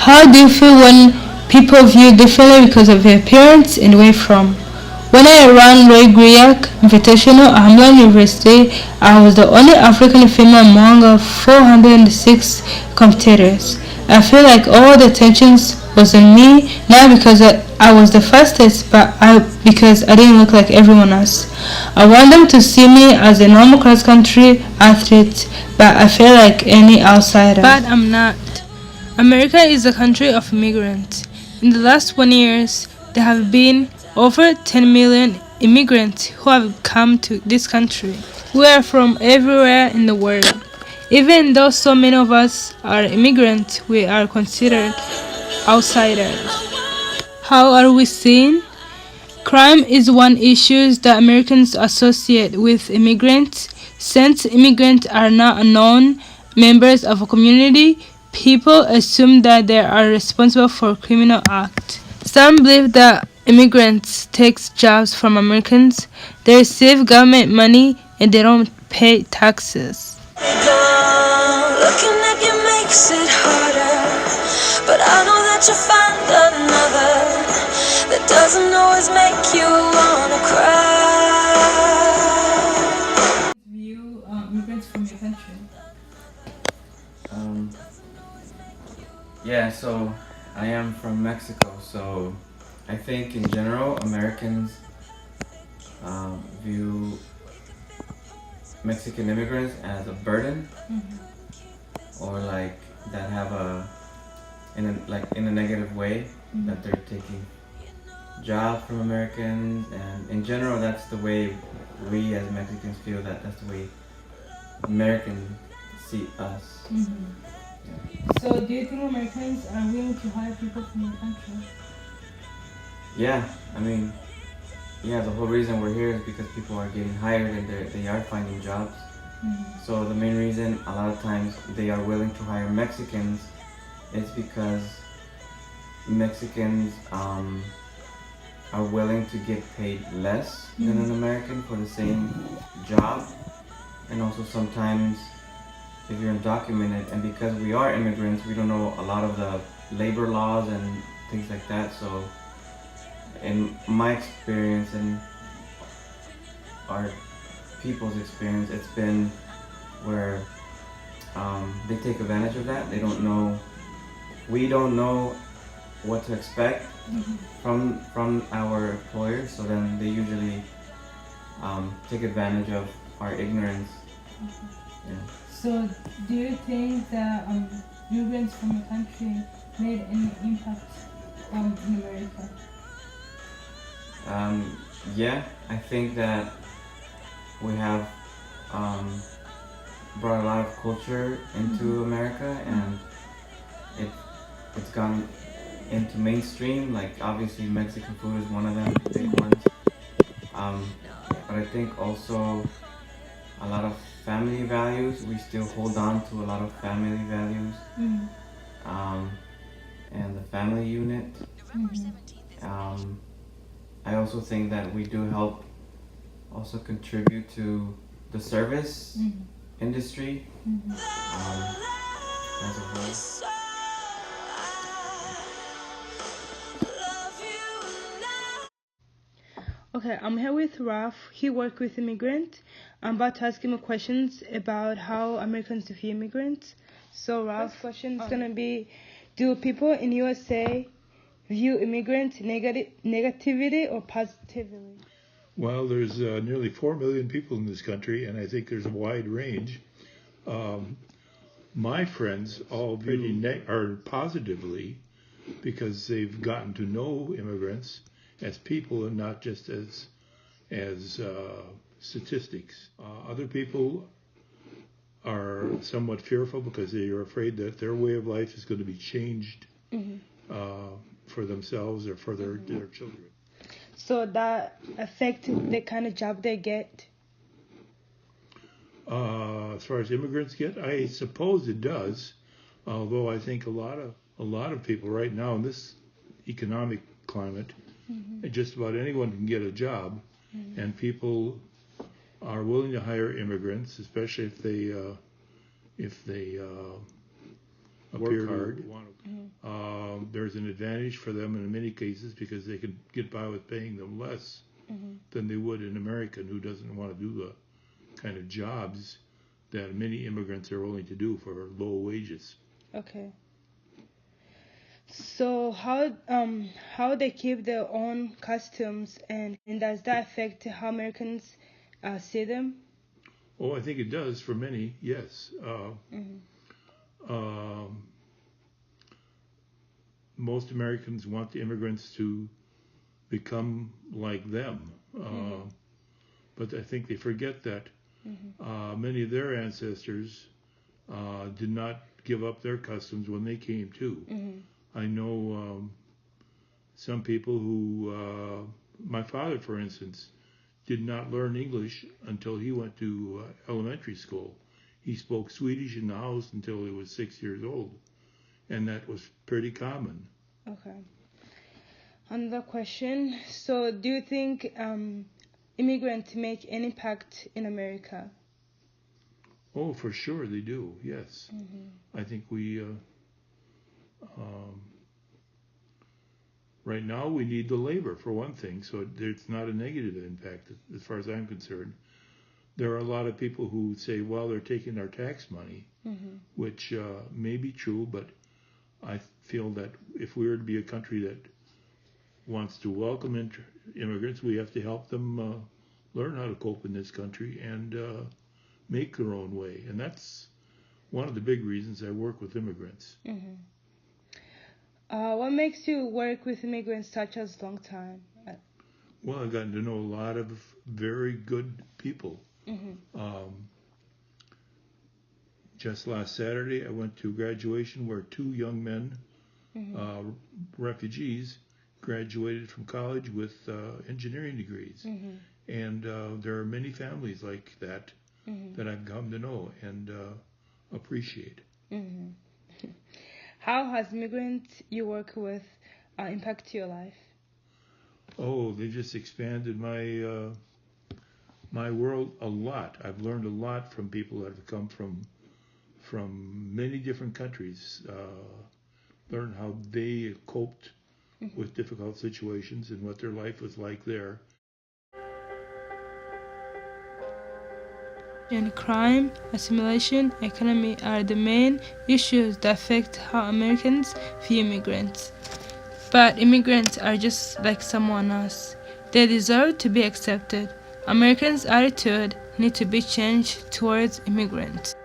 How do you feel when people view you differently because of your appearance and where you're from? When I ran Roy Griak Invitational at Hamline University, I was the only African female among 406 competitors. I feel like all the attention was on me, not because I was the fastest, but because I didn't look like everyone else. I want them to see me as a normal cross-country athlete, but I feel like any outsider. But I'm not. America is a country of immigrants. In the last 1 year, there have been over 10 million immigrants who have come to this country. We are from everywhere in the world. Even though so many of us are immigrants, we are considered outsiders. How are we seen? Crime is one issue that Americans associate with immigrants. Since immigrants are not known members of a community, people assume that they are responsible for criminal acts. Some believe that immigrants take jobs from Americans, they receive government money, and they don't pay taxes. Looking at you makes it harder, but I know that you'll find another that doesn't always make you wanna cry. View immigrants from your country. Yeah, so I am from Mexico, so I think in general Americans view Mexican immigrants as a burden, or like that have in a negative way, that they're taking jobs from Americans, and in general that's the way we as Mexicans feel, that's the way Americans see us. Yeah. So, do you think Americans are willing to hire people from your country? Yeah, I mean, yeah, the whole reason we're here is because people are getting hired and they are finding jobs. So the main reason a lot of times they are willing to hire Mexicans is because Mexicans are willing to get paid less than an American for the same job. And also sometimes if you're undocumented, and because we are immigrants, we don't know a lot of the labor laws and things like that. So in my experience and our people's experience, it's been where they take advantage of that. We don't know what to expect from our employers, so then they usually take advantage of our ignorance. Yeah. So, do you think that immigrants from your country made any impact in America? Yeah, I think that we have brought a lot of culture into America, and it's gone into mainstream. Like obviously Mexican food is one of them, big ones. But I think also a lot of family values. We still hold on to a lot of family values, and the family unit. I also think that we do help also contribute to the service industry as a whole. Okay, I'm here with Ralph. He works with immigrants. I'm about to ask him questions about how Americans view immigrants. So Ralph's question is gonna be: do people in USA view immigrants negatively or positively? Well, there's nearly 4 million people in this country, and I think there's a wide range. My friends all view are positively, because they've gotten to know immigrants as people and not just as statistics. Other people are somewhat fearful because they are afraid that their way of life is going to be changed for themselves or for their children. So that affects the kind of job they get? As far as immigrants get, I suppose it does. Although I think a lot of people right now in this economic climate, just about anyone can get a job, and people are willing to hire immigrants, especially if they work hard. There's an advantage for them in many cases because they can get by with paying them less than they would an American who doesn't want to do the kind of jobs that many immigrants are willing to do for low wages. Okay. So how they keep their own customs and does that affect how Americans see them? Oh, I think it does for many, yes. Most Americans want the immigrants to become like them. But I think they forget that many of their ancestors did not give up their customs when they came too. I know some people who, my father, for instance, did not learn English until he went to elementary school. He spoke Swedish in the house until he was 6 years old, and that was pretty common. Okay. Another question. So do you think immigrants make an impact in America? Oh, for sure they do, yes. I think we, right now we need the labor for one thing, so it's not a negative impact as far as I'm concerned. There are a lot of people who say, well, they're taking our tax money, which may be true, but I feel that if we were to be a country that wants to welcome immigrants, we have to help them learn how to cope in this country and make their own way. And that's one of the big reasons I work with immigrants. What makes you work with immigrants such a long time? Well, I've gotten to know a lot of very good people. Just last Saturday, I went to graduation where 2 young men, refugees, graduated from college with engineering degrees. And there are many families like that that I've come to know and appreciate. How has immigrants you work with impacted your life? Oh, they just expanded my my world a lot. I've learned a lot from people that have come from many different countries. Learned how they coped with difficult situations and what their life was like there. And crime, assimilation, economy are the main issues that affect how Americans view immigrants. But immigrants are just like someone else. They deserve to be accepted. Americans' attitude needs to be changed towards immigrants.